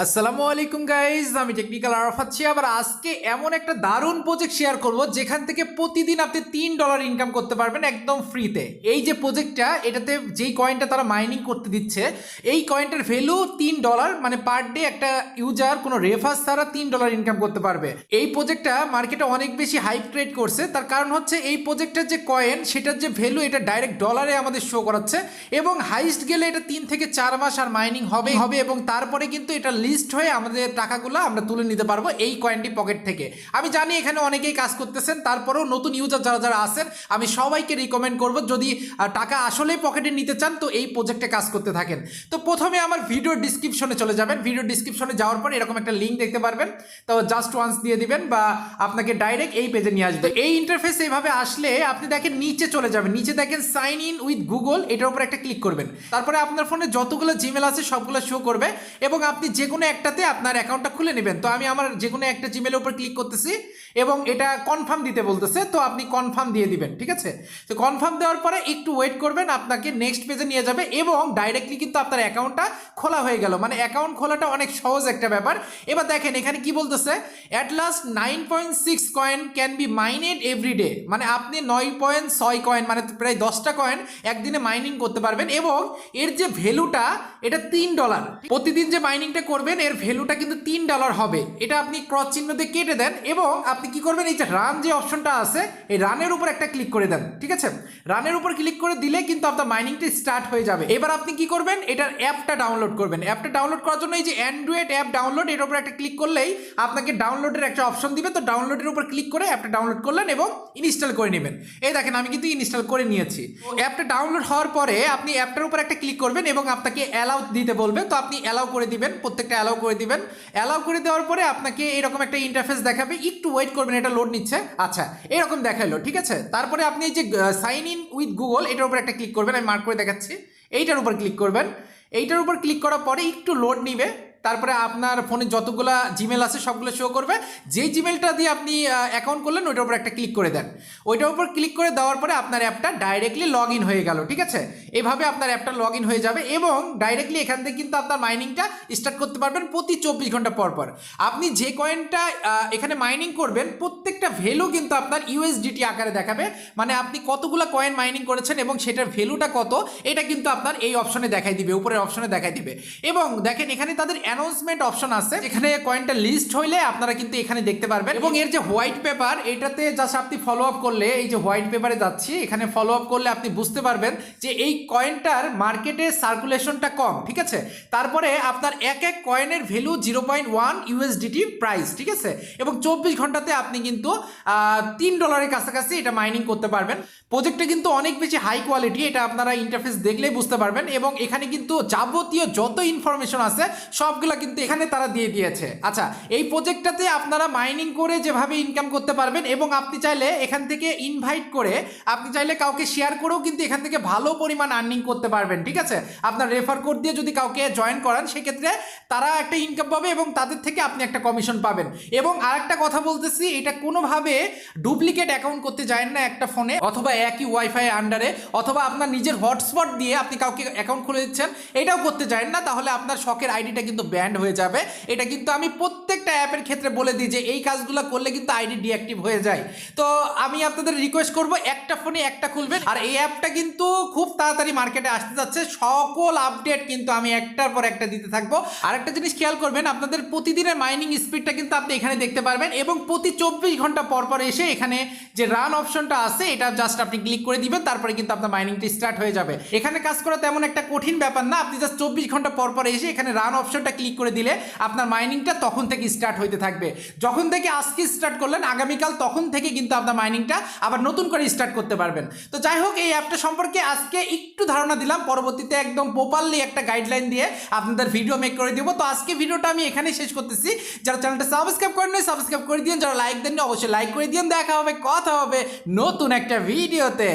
আসসালামু আলাইকুম গাইজ, আমি টেকনিক্যাল আরাফাত শিহাব। আর আজকে এমন একটা দারুণ প্রজেক্ট শেয়ার করব যেখান থেকে প্রতিদিন আপনি $3 ইনকাম করতে পারবেন একদম ফ্রিতে। এই যে প্রজেক্টটা, এটাতে যেই কয়েনটা তারা মাইনিং করতে দিচ্ছে, এই কয়েনটার ভ্যালু $3, মানে পার ডে একটা ইউজার কোনো রেফার্স ছাড়া $3 ইনকাম করতে পারবে। এই প্রজেক্টটা মার্কেটে অনেক বেশি হাইপ ক্রিয়েট করছে। তার কারণ হচ্ছে এই প্রজেক্টের যে কয়েন, সেটার যে ভ্যালু, এটা ডাইরেক্ট ডলারে আমাদের শো করাচ্ছে এবং হাইস্ট গেলে এটা 3 থেকে 4 মাস আর মাইনিং হবে এবং তারপরে কিন্তু এটা লিস্ট হয়ে আমাদের টাকাগুলো আমরা তুলে নিতে পারবো এই কয়েনটি পকেট থেকে। আমি জানি এখানে অনেকেই কাজ করতেছেন, তারপরেও নতুন ইউজার যারা যারা আছেন, আমি সবাইকে রিকমেন্ড করব যদি টাকা আসলেই পকেটে নিতে চান তো এই প্রজেক্টে কাজ করতে থাকেন। তো প্রথমে আমার ভিডিও ডিসক্রিপশনে চলে যাবেন। ভিডিও ডিসক্রিপশনে যাওয়ার পর এরকম একটা লিঙ্ক দেখতে পারবেন, তো জাস্ট ওয়ান্স দিয়ে দিবেন বা আপনাকে ডাইরেক্ট এই পেজে নিয়ে আসবে। এই ইন্টারফেস এইভাবে আসলে আপনি দেখেন নিচে চলে যাবেন, নিচে দেখেন সাইন ইন উইথ গুগল, এটার উপর একটা ক্লিক করবেন। তারপরে আপনার ফোনে যতগুলো জিমেল আছে সবগুলো শো করবে এবং আপনি যে কোনো একটাতে আপনার অ্যাকাউন্টটা খুলে নেবেন। তো আমি আমার যে কোনো একটা জিমেলের উপর ক্লিক করতেছি এবং এটা কনফার্ম দিতে বলতেছে, তো আপনি কনফার্ম দিয়ে দিবেন। ঠিক আছে, তো কনফার্ম দেওয়ার পরে একটু ওয়েট করবেন, আপনাকে নেক্সট পেজে নিয়ে যাবে এবং ডাইরেক্টলি কিন্তু আপনার অ্যাকাউন্টটা খোলা হয়ে গেল। মানে অ্যাকাউন্ট খোলাটা অনেক সহজ একটা ব্যাপার। এবার দেখেন এখানে কি বলতেছে, at last 9.6 coin can be mined everyday. মানে আপনি 9.6 কয়েন, মানে প্রায় 10টা কয়েন একদিনে মাইনিং করতে পারবেন এবং এর যে ভ্যালুটা, এটা $3। প্রতিদিন যে মাইনিংটা করবেন এর ভ্যালুটা কিন্তু $3 হবে। এটা আপনি ক্রস চিহ্ন দিয়ে কেটে দেন এবং আপনি কি করবেন, এই যে রান যে অপশনটা আছে, এই রানের উপর একটা ক্লিক করে দেন। ঠিক আছে, রানের উপর ক্লিক করে দিলে কিন্তু আপনার মাইনিংটা স্টার্ট হয়ে যাবে। এবার আপনি কি করবেন, এটার অ্যাপটা ডাউনলোড করবেন। অ্যাপটা ডাউনলোড করার জন্য এই যে অ্যান্ড্রয়েড অ্যাপ ডাউনলোড, এর উপর একটা ক্লিক করলেই আপনাকে ডাউনলোডের একটা অপশন দিবে। তো ডাউনলোডের উপর ক্লিক করে অ্যাপটা ডাউনলোড করলেন এবং ইনস্টল করে নেবেন। এই দেখেন আমি কিন্তু ইনস্টল করে নিয়েছি। অ্যাপটা ডাউনলোড হওয়ার পরে আপনি অ্যাপটার উপর একটা ক্লিক করবেন এবং আপনাকে অ্যালাউ দিতে বলবে। তো আপনি অ্যালাউ করে দিবেন, প্রত্যেকটা অ্যালাউ করে দিবেন। অ্যালাউ করে দেওয়ার পরে আপনাকে এরকম একটা ইন্টারফেস দেখাবে, একটু ওয়েট করবেন, এটা লোড নিচ্ছে। আচ্ছা, এরকম দেখালো। ঠিক আছে, তারপরে আপনি এই যে সাইন ইন উইথ গুগল, এটার উপর একটা ক্লিক করবেন। আমি মার্ক করে দেখাচ্ছি, এইটার উপর ক্লিক করবেন। এইটার উপর ক্লিক করার পরে একটু লোড নিবে, তারপরে আপনার ফোনে যতগুলো জিমেল আছে সবগুলো শো করবে। যেই জিমেলটা দিয়ে আপনি অ্যাকাউন্ট করলেন ওইটার উপর একটা ক্লিক করে দেন। ওইটার উপর ক্লিক করে দেওয়ার পরে আপনার অ্যাপটা ডাইরেক্টলি লগ ইন হয়ে গেল। ঠিক আছে, এভাবে আপনার অ্যাপটা লগ ইন হয়ে যাবে এবং ডাইরেক্টলি এখান থেকে কিন্তু আপনার মাইনিংটা স্টার্ট করতে পারবেন প্রতি 24 ঘন্টা পর পর। আপনি যে কয়েনটা এখানে মাইনিং করবেন প্রত্যেকটা ভ্যালু কিন্তু আপনার ইউএসডিটি আকারে দেখাবে। মানে আপনি কতগুলো কয়েন মাইনিং করেছেন এবং সেটার ভ্যালুটা কত, এটা কিন্তু আপনার এই অপশনে দেখাই দিবে, উপরের অপশনে দেখাই দিবে। এবং দেখেন এখানে তাদের অ্যানাউন্সমেন্ট অপশন আছে, এখানে কয়েনটা লিস্ট হইলে আপনারা কিন্তু এখানে দেখতে পারবেন। এবং এর যে হোয়াইট পেপার, এটাতে জাস্ট আপনি ফলো আপ করলে, এই যে হোয়াইট পেপারে যাচ্ছি, এখানে ফলো আপ করলে আপনি বুঝতে পারবেন যে এই কয়েনটার মার্কেটে সার্কুলেশনটা কম। ঠিক আছে, তারপরে আপনার এক এক কয়েনের ভ্যালু 0.1 ইউএসডিটি প্রাইস। ঠিক আছে, এবং 24 ঘন্টাতে আপনি কিন্তু $3 কাছাকাছি এটা মাইনিং করতে পারবেন। প্রজেক্টটা কিন্তু অনেক বেশি হাই কোয়ালিটি, এটা আপনারা ইন্টারফেস দেখলেই বুঝতে পারবেন। এবং এখানে কিন্তু যাবতীয় যত ইনফরমেশন আছে সবগুলো কিন্তু এখানে তারা দিয়ে দিয়েছে। আচ্ছা, এই প্রজেক্টটাতে আপনারা মাইনিং করে যেভাবে ইনকাম করতে পারবেন এবং আপনি চাইলে এখান থেকে ইনভাইট করে, আপনি চাইলে কাউকে শেয়ার করেও কিন্তু এখান থেকে ভালো পরিমাণ আর্নিং করতে পারবেন। ঠিক আছে, আপনার রেফার কোড দিয়ে যদি কাউকে জয়েন করান সেক্ষেত্রে তারা একটা ইনকাম পাবে এবং তাদের থেকে আপনি একটা কমিশন পাবেন। এবং আরেকটা কথা বলতেছি, এটা কোনোভাবে ডুপ্লিকেট অ্যাকাউন্ট করতে যায় না একটা ফোনে, অথবা একই ওয়াইফাই আন্ডারে, অথবা আপনার নিজের হটস্পট দিয়ে আপনি কাউকে অ্যাকাউন্ট খুলে দিচ্ছেন, এটাও করতে যায় না। তাহলে আপনার শখের আইডিটা কিন্তু ব্যান্ড হয়ে যাবে। এটা কিন্তু আমি প্রত্যেকটা অ্যাপের ক্ষেত্রে বলে দিই যে এই কাজগুলো করলে কিন্তু আইডি ডিঅ্যাক্টিভ হয়ে যায়। তো আমি আপনাদের রিকোয়েস্ট করব একটা ফোনে একটা খুলবেন। আর এই অ্যাপটা কিন্তু খুব তাড়াতাড়ি মার্কেটে আসতে যাচ্ছে, সকল আপডেট কিন্তু আমি একটার পর একটা দিতে থাকবো। আর একটা জিনিস খেয়াল করবেন, আপনাদের প্রতিদিনের মাইনিং স্পিডটা কিন্তু আপনি এখানে দেখতে পারবেন এবং প্রতি 24 ঘন্টা পর পর এসে এখানে যে রান অপশনটা আছে এটা জাস্ট আপনি ক্লিক করে দিবেন, তারপরে কিন্তু আপনার মাইনিংটা স্টার্ট হয়ে যাবে। এখানে কাজ করা তেমন একটা কঠিন ব্যাপার না, আপনি জাস্ট 24 ঘন্টা পর পর এসে এখানে রান অপশনটা ক্লিক করে দিলে আপনার মাইনিংটা তখন থেকে স্টার্ট হইতে থাকবে। যখন থেকে আজকে স্টার্ট করলেন আগামীকাল তখন থেকে কিন্তু আপনার মাইনিংটা আবার নতুন করে স্টার্ট করতে পারবেন। তো যাই হোক, এই অ্যাপটা সম্পর্কে আজকে একটু ধারণা দিলাম, পরবর্তীতে একদম প্রপারলি একটা গাইডলাইন দিয়ে আপনাদের ভিডিও মেক করে দিব। তো আজকে ভিডিওটা আমি এখানেই শেষ করতেছি। যারা চ্যানেলটা সাবস্ক্রাইব করেন নাই সাবস্ক্রাইব করে দিন, যারা লাইক দেন অবশ্যই লাইক করে দিন। দেখা হবে, কথা হবে নতুন একটা ভিডিওতে।